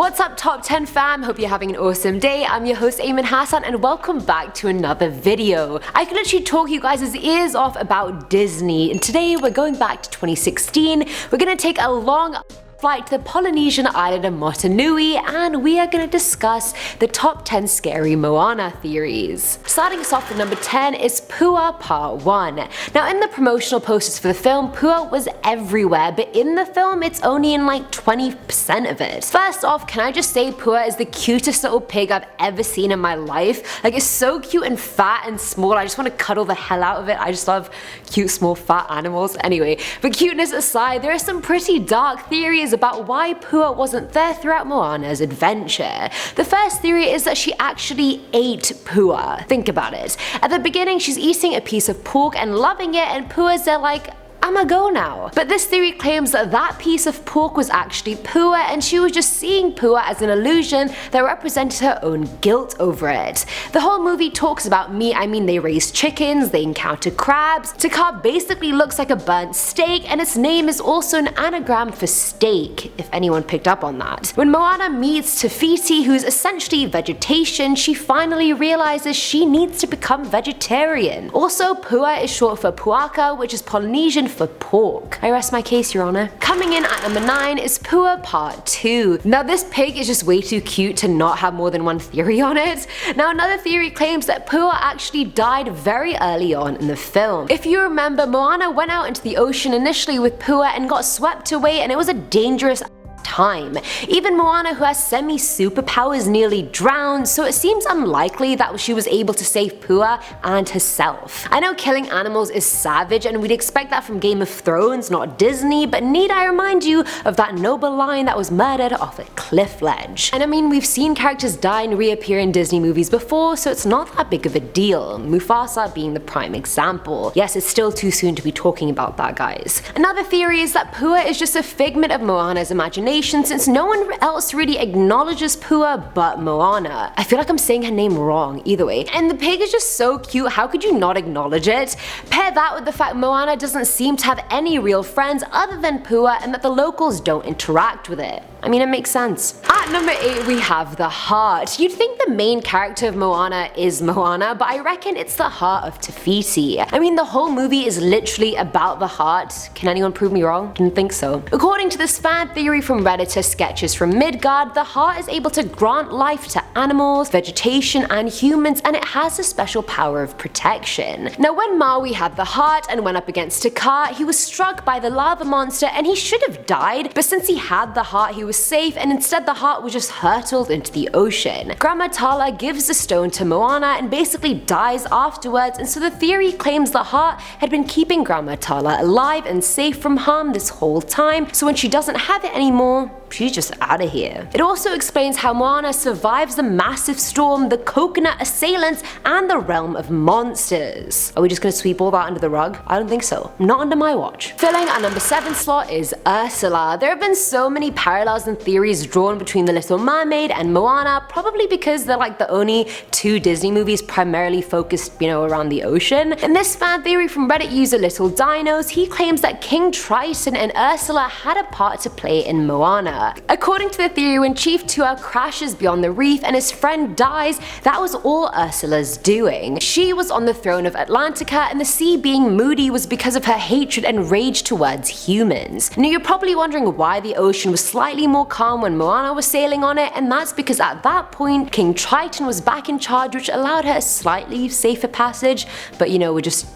What's up top 10 fam, hope you're having an awesome day. I'm your host Ayman Hasan and welcome back to another video. I could literally talk you guys' ears off about Disney, and today we're going back to 2016. We're gonna take a long flight to the Polynesian island of Motunui, and we are going to discuss the top 10 Scary Moana theories. Starting us off with number 10 is Pua Part 1. Now in the promotional posters for the film, Pua was everywhere, but in the film it's only in like 20% of it. First off, can I just say Pua is the cutest little pig I've ever seen in my life. Like, it's so cute and fat and small, I just want to cuddle the hell out of it. I just love cute small fat animals. Anyway, but cuteness aside, there are some pretty dark theories about why Pua wasn't there throughout Moana's adventure. The first theory is that she actually ate Pua. Think about it. At the beginning she's eating a piece of pork and loving it, and Pua's there like, I'ma go now. But this theory claims that that piece of pork was actually Pua, and she was just seeing Pua as an illusion that represented her own guilt over it. The whole movie talks about meat. I mean, they raise chickens, they encounter crabs. Te Kā basically looks like a burnt steak, and its name is also an anagram for steak, if anyone picked up on that. When Moana meets Te Fiti, who's essentially vegetation, she finally realizes she needs to become vegetarian. Also, Pua is short for Puaka, which is Polynesian for pork. I rest my case, Your Honor. Coming in at number 9 is Pua Part 2. Now this pig is just way too cute to not have more than one theory on it. Now another theory claims that Pua actually died very early on in the film. If you remember, Moana went out into the ocean initially with Pua and got swept away, and it was a dangerous time. Even Moana, who has semi-superpowers, nearly drowned, so it seems unlikely that she was able to save Pua and herself. I know killing animals is savage and we'd expect that from Game of Thrones, not Disney, but need I remind you of that noble lion that was murdered off a cliff ledge? And I mean, we've seen characters die and reappear in Disney movies before, so it's not that big of a deal, Mufasa being the prime example. Yes, it's still too soon to be talking about that, guys. Another theory is that Pua is just a figment of Moana's imagination, since no one else really acknowledges Pua but Moana. I feel like I'm saying her name wrong, either way. And the pig is just so cute, how could you not acknowledge it? Pair that with the fact Moana doesn't seem to have any real friends other than Pua, and that the locals don't interact with it. I mean, it makes sense. At number 8 we have the heart. You'd think the main character of Moana is Moana, but I reckon it's the heart of Te Fiti. I mean, the whole movie is literally about the heart. Can anyone prove me wrong? Didn't think so. According to this fan theory from Redditor Sketches from Midgard, the heart is able to grant life to animals, vegetation, and humans, and it has a special power of protection. Now when Maui had the heart and went up against Te Kā, he was struck by the lava monster and he should have died, but since he had the heart he was safe, and instead the heart was just hurtled into the ocean. Grandma Tala gives the stone to Moana and basically dies afterwards, and so the theory claims the heart had been keeping Grandma Tala alive and safe from harm this whole time, so when she doesn't have it anymore, she's just out of here. It also explains how Moana survives the massive storm, the coconut assailants, and the realm of monsters. Are we just gonna sweep all that under the rug? I don't think so. Not under my watch. Filling our number 7 slot is URSULA. There have been so many parallels and theories drawn between The Little Mermaid and Moana, probably because they're like the only two Disney movies primarily focused, around the ocean. In this fan theory from Reddit user Little Dinos, he claims that King Triton and URSULA had a part to play in Moana. According to the theory, when Chief Tua crashes beyond the reef and his friend dies, that was all URSULA's doing. She was on the throne of Atlantica, and the sea being moody was because of her hatred and rage towards humans. Now you're probably wondering why the ocean was slightly more calm when Moana was sailing on it, and that's because at that point King Triton was back in charge, which allowed her a slightly safer passage, but we're just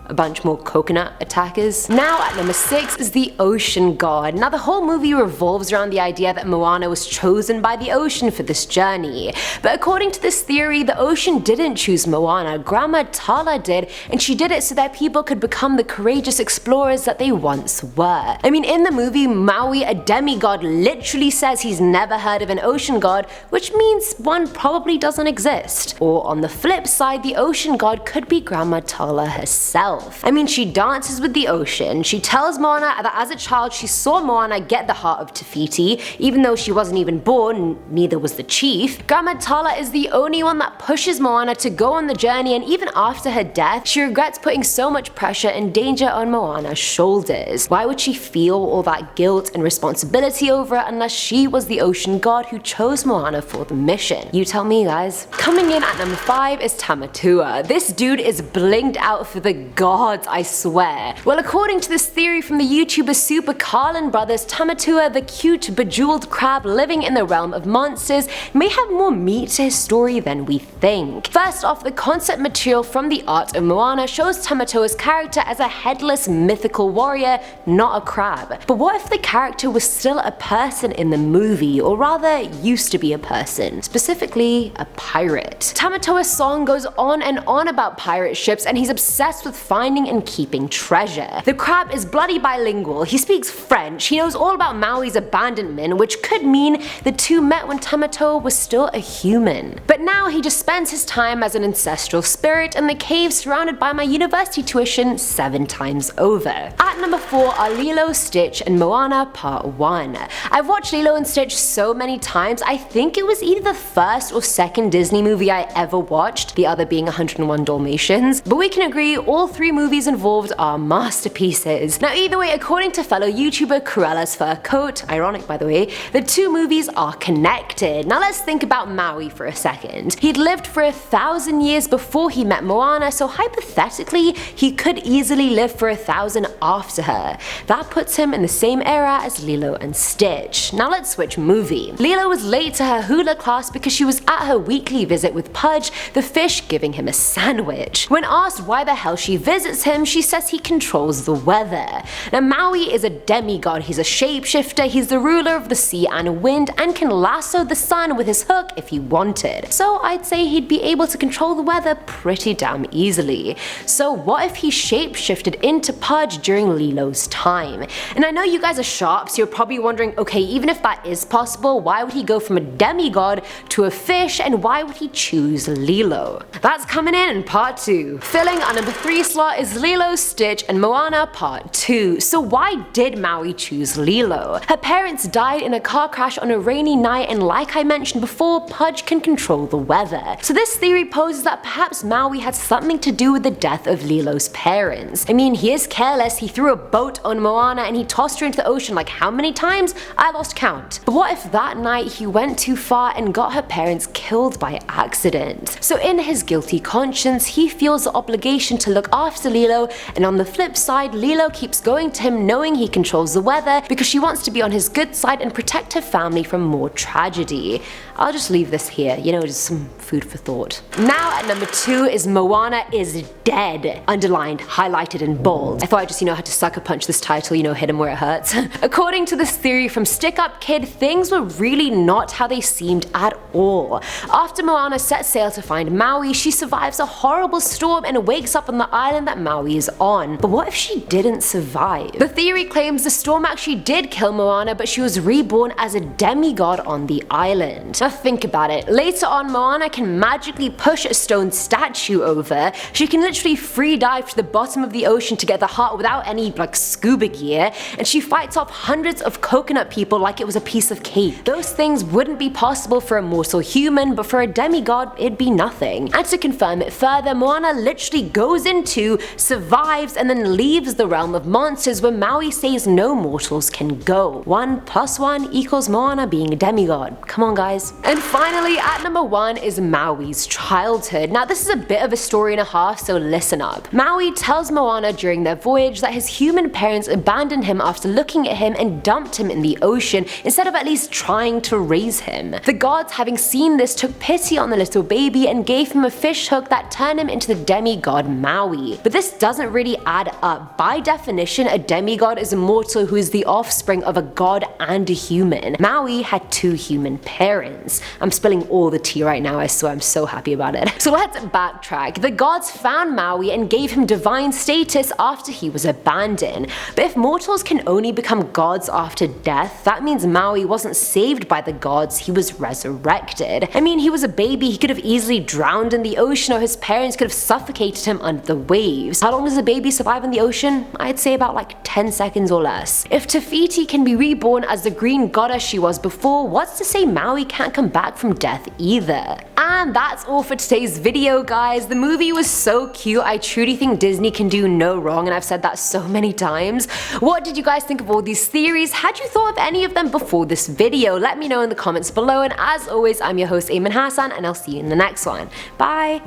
a bunch more coconut attackers. Now at number 6 is the ocean god. Now the whole movie revolves around the idea that Moana was chosen by the ocean for this journey, but according to this theory, the ocean didn't choose Moana, Grandma Tala did, and she did it so that people could become the courageous explorers that they once were. I mean, in the movie, Maui, a demigod, literally says he's never heard of an ocean god, which means one probably doesn't exist. Or on the flip side, the ocean god could be Grandma Tala herself. herself. I mean, she dances with the ocean, she tells Moana that as a child she saw Moana get the heart of Te Fiti, even though she wasn't even born, neither was the chief. Grandma Tala is the only one that pushes Moana to go on the journey, and even after her death, she regrets putting so much pressure and danger on Moana's shoulders. Why would she feel all that guilt and responsibility over it unless she was the ocean god who chose Moana for the mission? You tell me, guys. Coming in at number 5 is Tamatua. This dude is blinged out for the gods, I swear. Well, according to this theory from the YouTuber Super Carlin Brothers, Tamatua, the cute bejeweled crab living in the realm of monsters, may have more meat to his story than we think. First off, the concept material from the art of Moana shows Tamatua's character as a headless mythical warrior, not a crab. But what if the character was still a person in the movie, or rather used to be a person, specifically a pirate? Tamatua's song goes on and on about pirate ships, and he's obsessed with finding and keeping treasure. The crab is bloody bilingual, he speaks French, he knows all about Maui's abandonment, which could mean the two met when Tamatua was still a human. But now he just spends his time as an ancestral spirit in the cave surrounded by my university tuition 7 times over. At number 4 are Lilo, Stitch, and Moana Part 1. I've watched Lilo and Stitch so many times, I think it was either the first or second Disney movie I ever watched, the other being 101 Dalmatians, but we can agree all 3 movies involved are masterpieces. Now either way, according to fellow YouTuber Cruella's Fur Coat, ironic by the way, the 2 movies are connected. Now let's think about Maui for a second. He'd lived for 1,000 years before he met Moana, so hypothetically he could easily live for 1,000 after her. That puts him in the same era as Lilo and Stitch. Now let's switch movie. Lilo was late to her hula class because she was at her weekly visit with Pudge, the fish giving him a sandwich. When asked why the hell she visits him, she says he controls the weather. Now Maui is a demigod, he's a shapeshifter, he's the ruler of the sea and wind, and can lasso the sun with his hook if he wanted. So I'd say he'd be able to control the weather pretty damn easily. So what if he shapeshifted into Pudge during Lilo's time? And I know you guys are sharp, so you're probably wondering, okay, even if that is possible, why would he go from a demigod to a fish, and why would he choose Lilo? That's coming in part 2. Filling our number 3 slot is Lilo, Stitch, and Moana Part 2. So why did Maui choose Lilo? Her parents died in a car crash on a rainy night, and like I mentioned before, Pudge can control the weather. So this theory poses that perhaps Maui had something to do with the death of Lilo's parents. I mean, he is careless, he threw a boat on Moana and he tossed her into the ocean like how many times? I lost count. But what if that night he went too far and got her parents killed by accident? So in his guilty conscience, he feels the obligation to look after Lilo, and on the flip side, Lilo keeps going to him knowing he controls the weather because she wants to be on his good side and protect her family from more tragedy. I'll just leave this here, you know, just some food for thought. Now at number 2 is Moana is Dead, underlined, highlighted in bold. I thought I just, had to sucker punch this title, hit him where it hurts. According to this theory from Stick Up Kid, things were really not how they seemed at all. After Moana sets sail to find Maui, she survives a horrible storm and wakes up on the island that Maui is on. But what if she didn't survive? The theory claims the storm actually did kill Moana, but she was reborn as a demigod on the island. Now think about it. Later on, Moana can magically push a stone statue over. She can literally free dive to the bottom of the ocean to get the heart without any scuba gear, and she fights off hundreds of coconut people like it was a piece of cake. Those things wouldn't be possible for a mortal human, but for a demigod, it'd be nothing. And to confirm it further, Moana literally goes into, survives, and then leaves the realm of monsters where Maui says no mortals can go. 1 + 1 = Moana being a demigod. Come on, guys. And finally, at number 1 is Maui's childhood. Now this is a bit of a story and a half, so listen up. Maui tells Moana during their voyage that his human parents abandoned him after looking at him and dumped him in the ocean instead of at least trying to raise him. The gods, having seen this, took pity on the little baby and gave him a fish hook that turned him into the demigod Maui. But this doesn't really add up. By definition, a demigod is a mortal who is the offspring of a god and a human. Maui had 2 human parents. I'm spilling all the tea right now, I swear, I'm so happy about it. So let's backtrack. The gods found Maui and gave him divine status after he was abandoned. But if mortals can only become gods after death, that means Maui wasn't saved by the gods, he was resurrected. I mean, he was a baby, he could have easily drowned in the ocean, or his parents could have suffocated him under the waves. waves. How long does a baby survive in the ocean? I'd say about like 10 seconds or less. If Te Fiti can be reborn as the green goddess she was before, what's to say Maui can't come back from death either? And that's all for today's video, guys. The movie was so cute. I truly think Disney can do no wrong, and I've said that so many times. What did you guys think of all these theories? Had you thought of any of them before this video? Let me know in the comments below, and as always, I'm your host Ayman Hasan, and I'll see you in the next one. Bye!